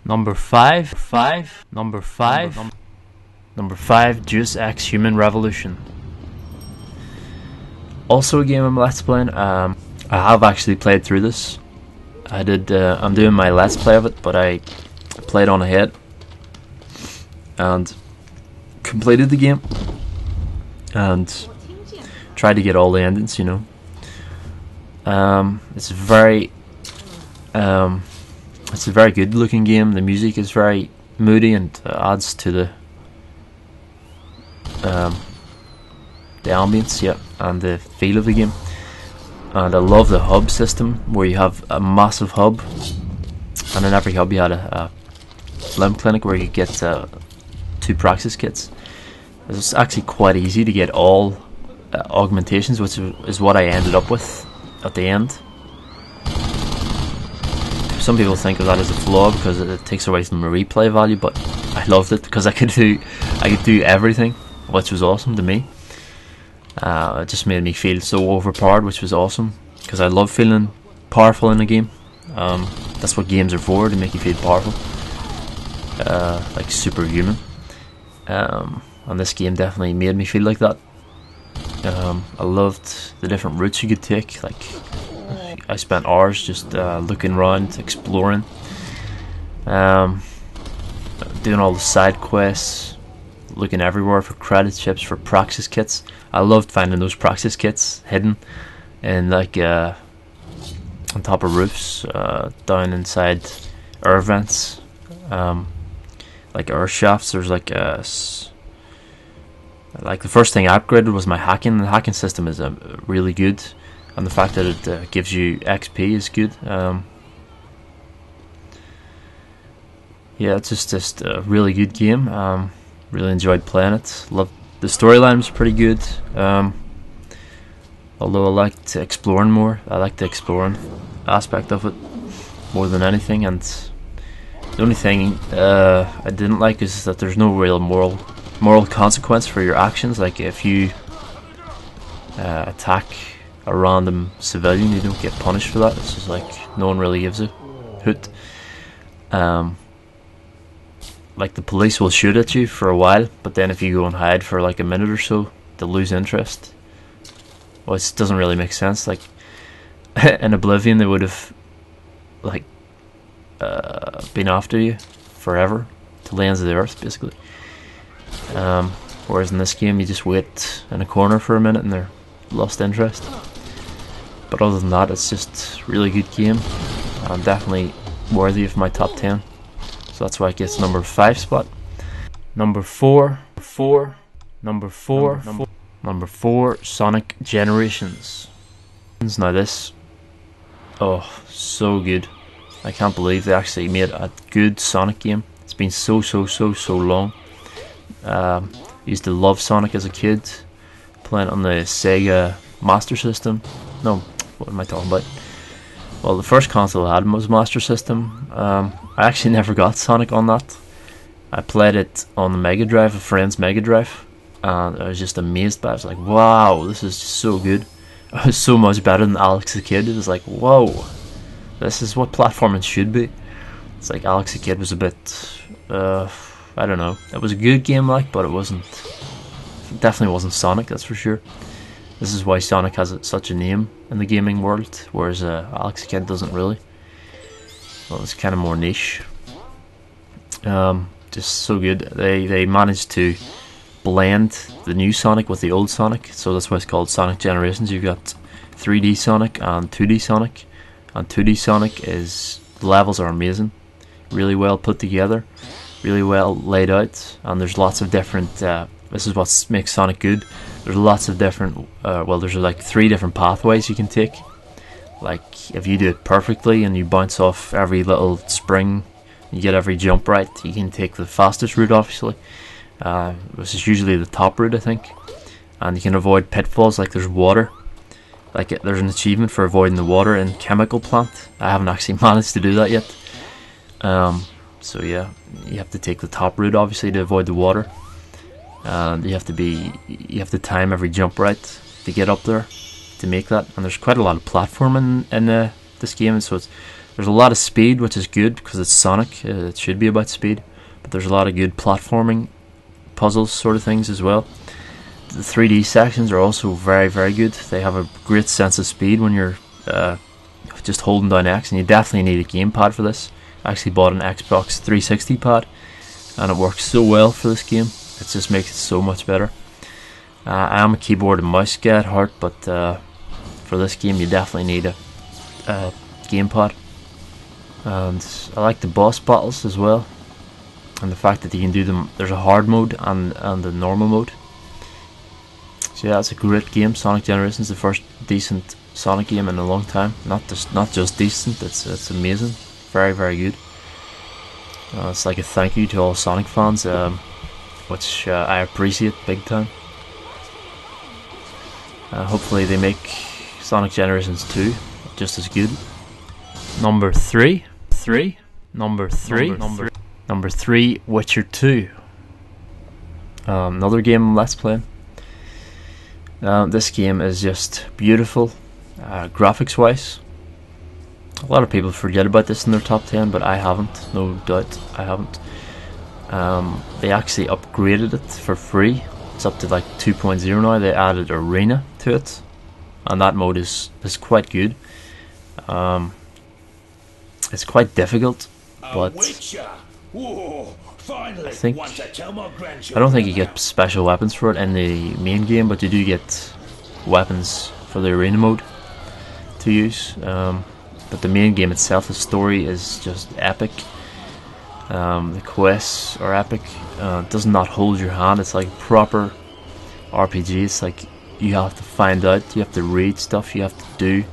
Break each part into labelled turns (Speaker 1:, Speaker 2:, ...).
Speaker 1: Number 5, Deus Ex Human Revolution. Also a game I'm Let's playing. I have actually played through this. I'm doing my Let's Play of it, but I played on ahead and completed the game and tried to get all the endings, you know. It's a very good looking game. The music is very moody and adds to the ambience, yeah, and the feel of the game. And I love the hub system, where you have a massive hub, and in every hub you had a limb clinic where you get 2 praxis kits. It's actually quite easy to get all augmentations, which is what I ended up with at the end. Some people think of that as a flaw because it takes away some replay value, but I loved it because I could do everything, which was awesome to me. It just made me feel so overpowered, which was awesome, because I love feeling powerful in a game. That's what games are for, to make you feel powerful, like superhuman. And this game definitely made me feel like that. I loved the different routes you could take. Like, I spent hours just looking around, exploring, doing all the side quests, looking everywhere for credit chips, for praxis kits. I loved finding those praxis kits hidden in, like, on top of roofs, down inside air vents, like air shafts. There's like the first thing I upgraded was my hacking. The hacking system is really good, and the fact that it gives you XP is good. Yeah, it's just a really good game. Really enjoyed playing it. Loved the storyline, was pretty good. Although I liked exploring more. I liked the exploring aspect of it more than anything. And the only thing I didn't like is that there's no real moral consequence for your actions. Like, if you attack a random civilian, you don't get punished for that. It's just like no one really gives a hoot. Like, the police will shoot at you for a while, but then if you go and hide for like a minute or so, they'll lose interest. Well, it doesn't really make sense. Like, in Oblivion, they would have like been after you forever, till the ends of the earth, basically. Whereas in this game, you just wait in a corner for a minute and they're lost interest. But other than that, it's just a really good game, and definitely worthy of my top 10. So that's why it gets number 5 spot. Number 4, Sonic Generations. Now this, oh, so good. I can't believe they actually made a good Sonic game. It's been so long. I used to love Sonic as a kid, playing on the Sega Master System. No, what am I talking about? Well, the first console I had was Master System. I actually never got Sonic on that. I played it on the Mega Drive, a friend's Mega Drive, and I was just amazed by it. I was like, wow, this is just so good. It was so much better than Alex the Kid. It was like, whoa, this is what platforming should be. It's like Alex the Kid was a bit, I don't know. It was a good game, like, but it definitely wasn't Sonic, that's for sure. This is why Sonic has such a name in the gaming world, whereas Alex the Kid doesn't really. Well, it's kind of more niche. Just so good. They managed to blend the new Sonic with the old Sonic, so that's why it's called Sonic Generations. You've got 3D Sonic and 2D Sonic, and 2D Sonic the levels are amazing, really well put together, really well laid out, and there's lots of different. This is what makes Sonic good. There's lots of different. Well, there's like 3 different pathways you can take. Like, if you do it perfectly and you bounce off every little spring, you get every jump right, you can take the fastest route, obviously, which is usually the top route, I think. And you can avoid pitfalls, like there's water. Like, there's an achievement for avoiding the water in Chemical Plant. I haven't actually managed to do that yet. So yeah, you have to take the top route, obviously, to avoid the water. And you have to time every jump right to get up there, to make that. And there's quite a lot of platforming in this game, so There's a lot of speed, which is good because it's Sonic. It should be about speed, but there's a lot of good platforming, puzzles sort of things as well. The 3D sections are also very, very good. They have a great sense of speed when you're just holding down X, and you definitely need a gamepad for this. I actually bought an Xbox 360 pad, and it works so well for this game. It just makes it so much better. I am a keyboard and mouse guy at heart, but for this game you definitely need a gamepad. And I like the boss battles as well, and the fact that you can do them. There's a hard mode and a normal mode. So yeah, it's a great game. Sonic Generations, the first decent Sonic game in a long time. Not just decent. It's amazing. Very, very good. It's like a thank you to all Sonic fans, which I appreciate big time. Hopefully they make Sonic Generations 2 just as good. Number 3, Number 3, Witcher 2. Another game Let's Play. This game is just beautiful, graphics wise. A lot of people forget about this in their top 10, but I haven't, no doubt I haven't. They actually upgraded it for free. It's up to like 2.0 now. They added Arena to it, and that mode is quite good. It's quite difficult, but I don't think you get special weapons for it in the main game, but you do get weapons for the arena mode to use. But the main game itself, the story is just epic. The quests are epic. It does not hold your hand. It's like proper RPG. It's like you have to find out, you have to read stuff, you have to do,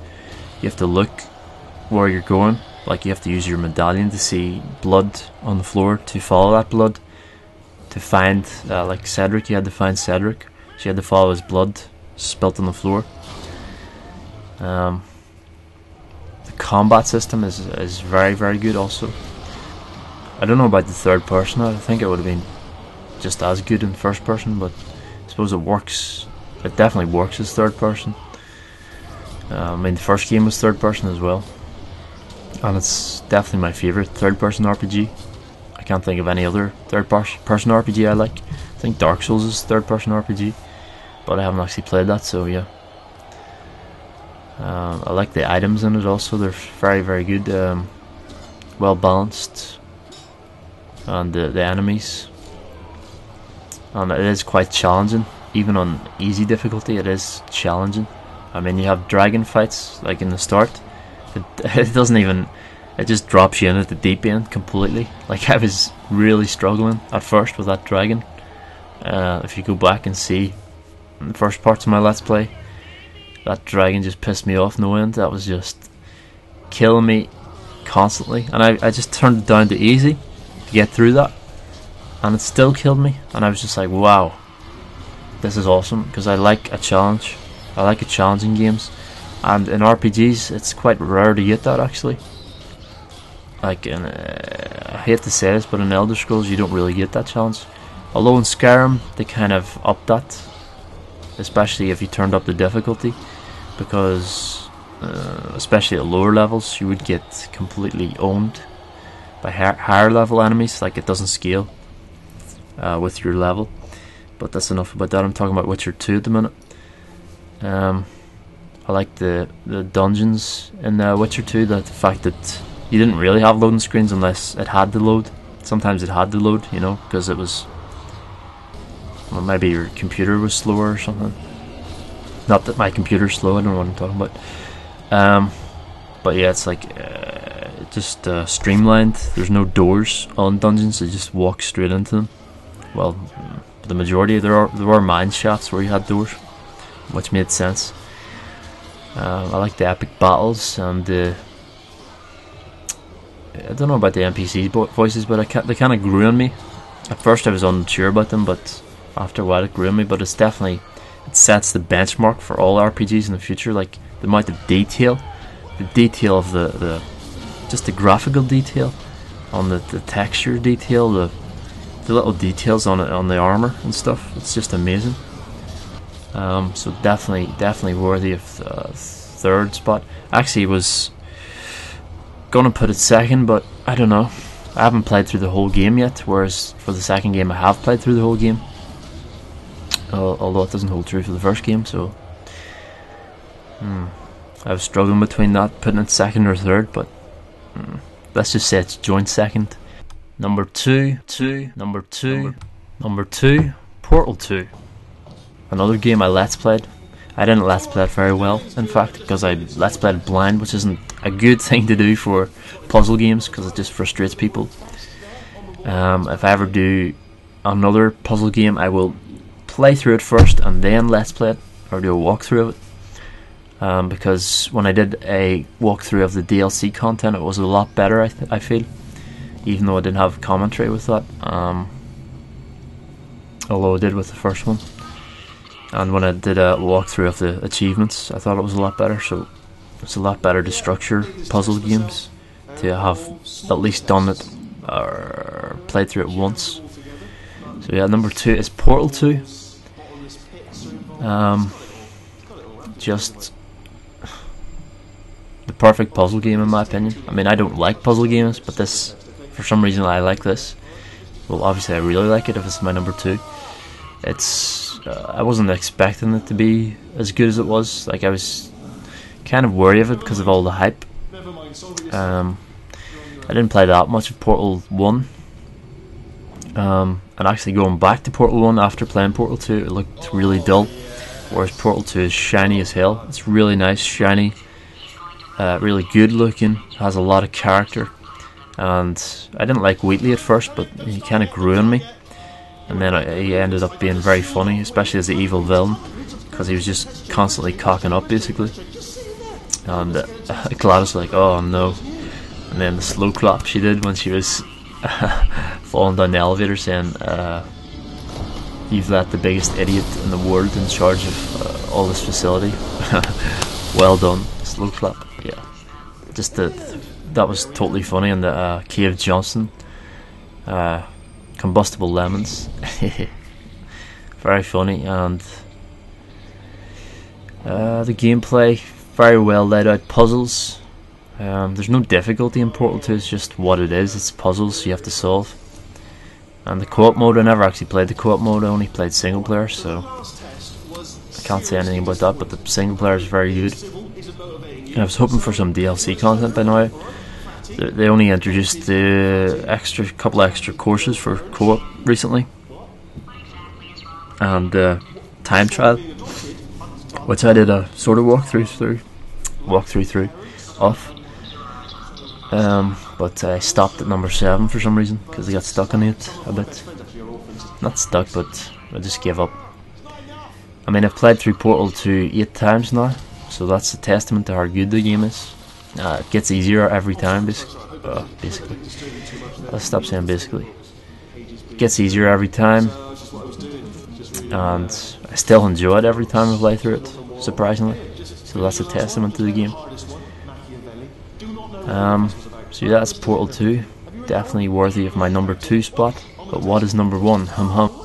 Speaker 1: you have to look where you're going. Like you have to use your medallion to see blood on the floor, to follow that blood, to find like Cedric. You had to find Cedric, so you had to follow his blood spilt on the floor. The combat system is very, very good also. I don't know about the third person. I think it would have been just as good in first person, but I suppose it works. It definitely works as third person. I mean, the first game was third person as well, and it's definitely my favourite third person RPG. I can't think of any other third person RPG I like. I think Dark Souls is third person RPG, but I haven't actually played that, so yeah. I like the items in it also. They're very, very good, well balanced, and the enemies, and it is quite challenging. Even on easy difficulty, it is challenging. I mean, you have dragon fights like in the start. It doesn't even, it just drops you in at the deep end completely. Like I was really struggling at first with that dragon. If you go back and see the first parts of my Let's Play, that dragon just pissed me off no end. That was just killing me constantly, and I just turned it down to easy to get through that, and it still killed me. And I was just like, wow, this is awesome, because I like a challenge. I like a challenge in games, and in RPGs it's quite rare to get that actually. Like in, I hate to say this, but in Elder Scrolls you don't really get that challenge. Although in Skyrim they kind of upped that, especially if you turned up the difficulty, because especially at lower levels you would get completely owned by higher level enemies. Like it doesn't scale with your level. But that's enough about that. I'm talking about Witcher 2 at the minute. I like the dungeons in Witcher 2, the fact that you didn't really have loading screens unless it had to load. Sometimes it had to load, you know, because it was, well, maybe your computer was slower or something. Not that my computer's slow, I don't know what I'm talking about. But yeah, it's like just streamlined. There's no doors on dungeons, you just walk straight into them. Well, the majority, there were mine shafts where you had doors, which made sense. I like the epic battles, and I don't know about the NPC voices, but they kind of grew on me. At first I was unsure about them, but after a while it grew on me. But it's definitely, it sets the benchmark for all RPGs in the future. Like the amount of detail, the detail of the just the graphical detail, on the texture detail, the little details on it, on the armor and stuff. It's just amazing. So definitely worthy of third spot. Actually, it was gonna put it second, but I don't know. I haven't played through the whole game yet, whereas for the second game I have played through the whole game. Although it doesn't hold true for the first game, so I was struggling between that, putting it second or third, but let's just say it's joint second. Number two, Portal 2. Another game I let's played. I didn't let's play it very well, in fact, because I let's played it blind, which isn't a good thing to do for puzzle games, because it just frustrates people. If I ever do another puzzle game, I will play through it first and then let's play it, or do a walkthrough of it. Because when I did a walkthrough of the DLC content, it was a lot better, I feel, even though I didn't have commentary with that, although I did with the first one. And when I did a walkthrough of the achievements, I thought it was a lot better. So it's a lot better to structure puzzle games, to have at least done it or played through it once. So yeah, number 2 is Portal 2. Just the perfect puzzle game in my opinion. I mean, I don't like puzzle games, but this, for some reason I like this. Well, obviously I really like it if it's my number 2. It's I wasn't expecting it to be as good as it was. Like, I was kind of worried of it because of all the hype. I didn't play that much of Portal 1. And actually going back to Portal 1 after playing Portal 2, it looked really dull. Whereas Portal 2 is shiny as hell. It's really nice, shiny, really good looking, has a lot of character. And I didn't like Wheatley at first, but he kind of grew on me. And then he ended up being very funny, especially as the evil villain, because he was just constantly cocking up, basically. And Gladys was like, oh no. And then the slow clap she did when she was falling down the elevator, saying, you've let the biggest idiot in the world in charge of all this facility. Well done. Slow clap. Yeah. Just that was totally funny. And the Cave Johnson, combustible lemons, very funny. And the gameplay, very well laid out puzzles. There's no difficulty in Portal 2, it's just what it is, it's puzzles you have to solve. And the co-op mode, I never actually played the co-op mode, I only played single player, so I can't say anything about that, but the single player is very good. And I was hoping for some DLC content by now. They only introduced the couple extra courses for co-op recently, and time trial, which I did a sort of walkthrough of, but I stopped at number 7 for some reason because I got stuck on it a bit. Not stuck, but I just gave up. I mean, I've played through Portal 2 8 times now, so that's a testament to how good the game is. It gets easier every time, basically. I'll stop saying basically. It gets easier every time, and I still enjoy it every time I play through it, surprisingly. So that's a testament to the game. So yeah, that's Portal 2. Definitely worthy of my number 2 spot. But what is number 1? Hum hum.